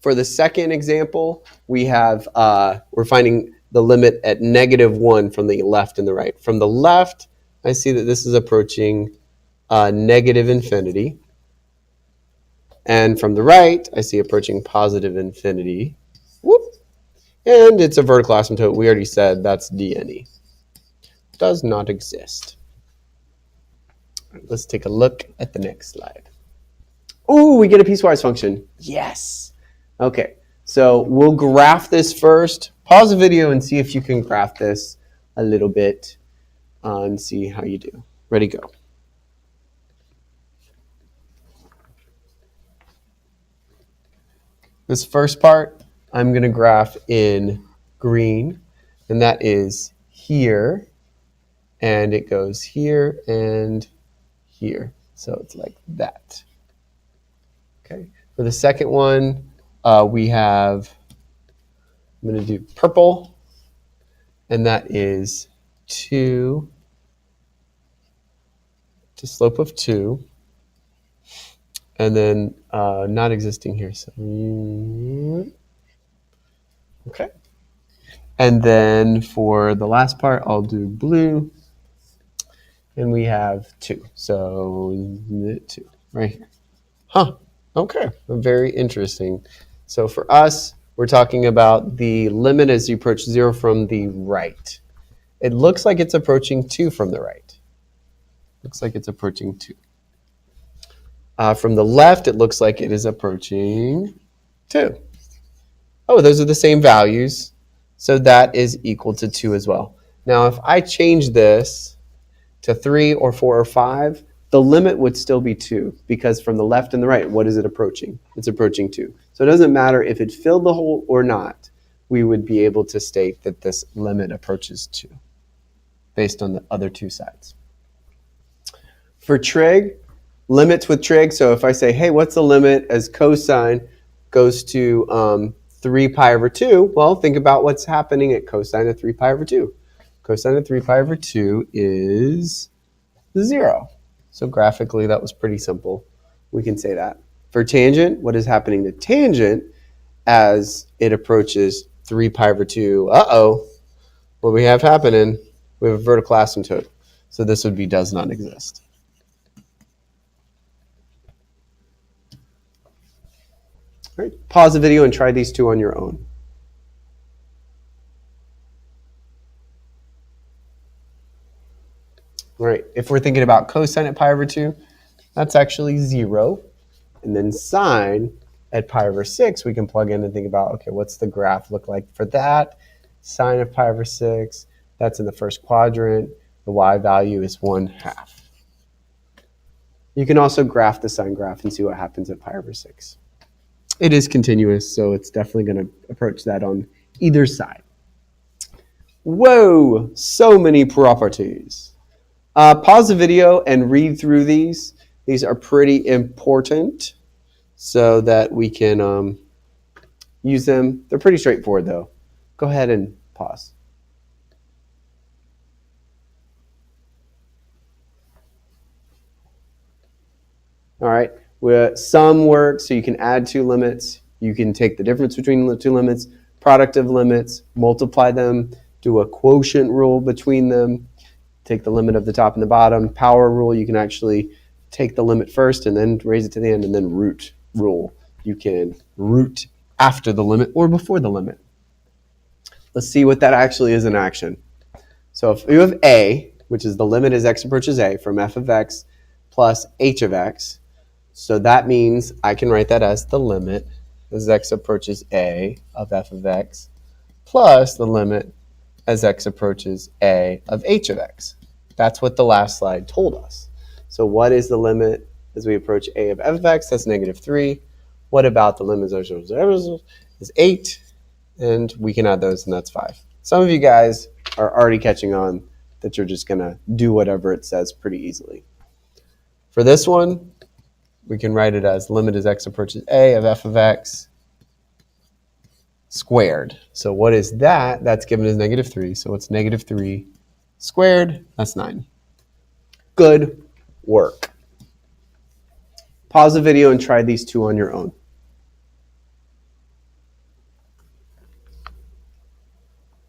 For the second example, we have, we're finding the limit at -1 from the left and the right. From the left, I see that this is approaching negative infinity. And from the right, I see approaching positive infinity. Whoop. And it's a vertical asymptote. We already said that's DNE. Does not exist. All right, let's take a look at the next slide. Oh, we get a piecewise function. Yes. Okay, so we'll graph this first. Pause the video and see if you can graph this a little bit and see how you do. Ready, go. This first part, I'm going to graph in green, and that is here, and it goes here and here. So it's like that. Okay. For the second one, we have, I'm going to do purple, and that is 2 to slope of 2. And then not existing here. So, okay. And then for the last part, I'll do blue. And we have 2. So 2 right here. Huh. Okay. Very interesting. So for us, we're talking about the limit as you approach 0 from the right. It looks like it's approaching 2 from the right. Looks like it's approaching 2. From the left, it looks like it is approaching 2. Oh, those are the same values. So that is equal to 2 as well. Now, if I change this to 3 or 4 or 5, the limit would still be 2, because from the left and the right, what is it approaching? It's approaching 2. So it doesn't matter if it filled the hole or not, we would be able to state that this limit approaches 2 based on the other two sides. For trig, limits with trig, so if I say, hey, what's the limit as cosine goes to 3 pi over 2? Well, think about what's happening at cosine of 3 pi over 2. Cosine of 3 pi over 2 is 0. So graphically, that was pretty simple. We can say that. For tangent, what is happening to tangent as it approaches 3 pi over 2? Uh-oh. What we have happening, we have a vertical asymptote. So this would be does not exist. All right, pause the video and try these two on your own. All right, if we're thinking about cosine at pi over 2, that's actually 0. And then sine at pi over 6, we can plug in and think about, okay, what's the graph look like for that? Sine of pi over 6, that's in the first quadrant. The y value is 1/2. You can also graph the sine graph and see what happens at pi over 6. It is continuous, so it's definitely going to approach that on either side. Whoa, so many properties. Pause the video and read through these. These are pretty important so that we can use them. They're pretty straightforward, though. Go ahead and pause. All right. Sum works, so you can add two limits. You can take the difference between the two limits, product of limits, multiply them, do a quotient rule between them, take the limit of the top and the bottom. Power rule, you can actually take the limit first and then raise it to the end, and then root rule. You can root after the limit or before the limit. Let's see what that actually is in action. So if you have a, which is the limit as x approaches a from f of x plus h of x, so that means I can write that as the limit as x approaches a of f of x plus the limit as x approaches a of h of x. That's what the last slide told us. So what is the limit as we approach a of f of x? That's -3. What about the limit is 8? And we can add those, and that's 5. Some of you guys are already catching on that you're just going to do whatever it says pretty easily. For this one, we can write it as limit as x approaches a of f of x squared. So what is that? That's given as -3. So it's -3 squared. That's 9. Good work. Pause the video and try these two on your own.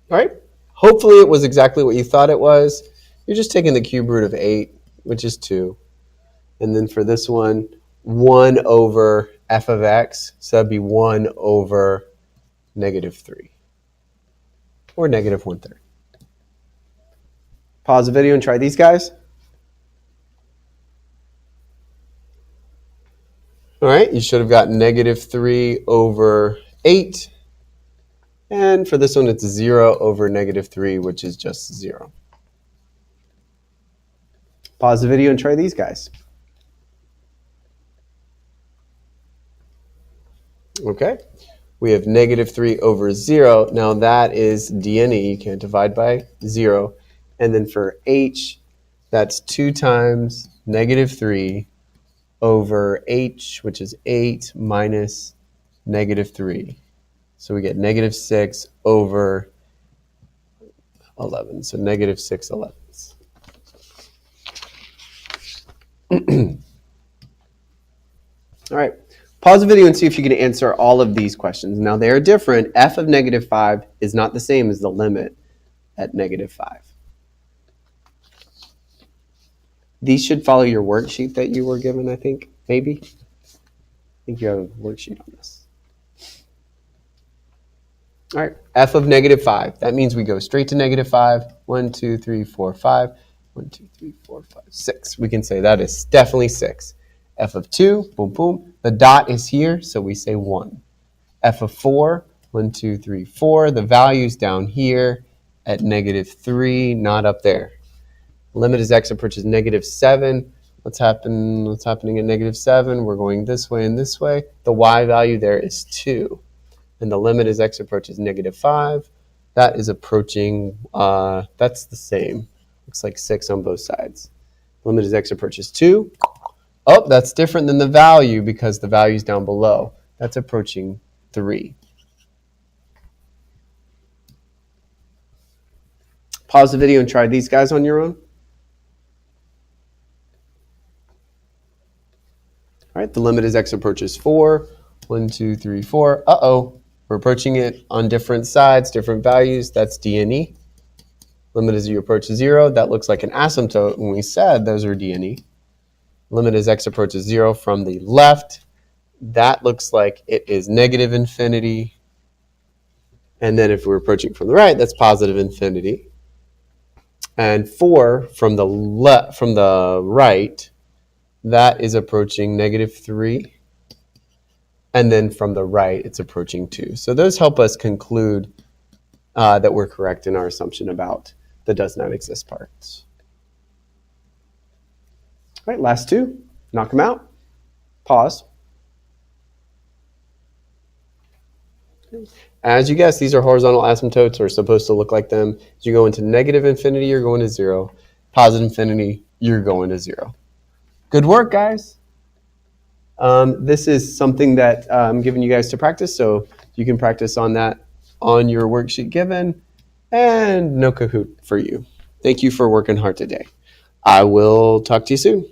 All right. Hopefully it was exactly what you thought it was. You're just taking the cube root of 8, which is 2. And then for this one, 1 over f of x. So that'd be 1 over negative 3. Or negative 1/3. Pause the video and try these guys. All right, you should have got negative 3 over 8. And for this one, it's 0 over negative 3, which is just 0. Pause the video and try these guys. Okay, we have negative 3 over 0. Now that is DNE, you can't divide by 0. And then for h, that's 2 times negative 3 over h, which is 8 minus negative 3. So we get negative 6 over 11. So negative 6 elevenths. All right. Pause the video and see if you can answer all of these questions. Now they are different. F of negative 5 is not the same as the limit at negative 5. These should follow your worksheet that you were given, I think. Maybe. I think you have a worksheet on this. All right, f of negative 5. That means we go straight to negative 5. 1, 2, 3, 4, 5. 1, 2, 3, 4, 5, 6. We can say that is definitely 6. F of 2, boom, boom. The dot is here, so we say 1. F of 4, 1, 2, 3, 4. The value's down here at negative 3, not up there. Limit as x approaches negative 7. What's happening at negative 7? We're going this way and this way. The y value there is 2. And the limit as x approaches negative 5. That is approaching, that's the same. Looks like 6 on both sides. Limit as x approaches 2. Oh, that's different than the value because the value is down below. That's approaching 3. Pause the video and try these guys on your own. All right, the limit as x approaches 4. 1, 2, 3, 4. Uh-oh, we're approaching it on different sides, different values. That's DNE. Limit as you approach 0. That looks like an asymptote when we said those are DNE. Limit as x approaches 0 from the left. That looks like it is negative infinity. And then if we're approaching from the right, that's positive infinity. And 4 from the right, that is approaching negative 3. And then from the right, it's approaching 2. So those help us conclude that we're correct in our assumption about the does not exist parts. All right, last two. Knock them out. Pause. As you guessed, these are horizontal asymptotes, or supposed to look like them. As you go into negative infinity, you're going to 0. Positive infinity, you're going to 0. Good work, guys. This is something that I'm giving you guys to practice, so you can practice on that on your worksheet given, and no Kahoot for you. Thank you for working hard today. I will talk to you soon.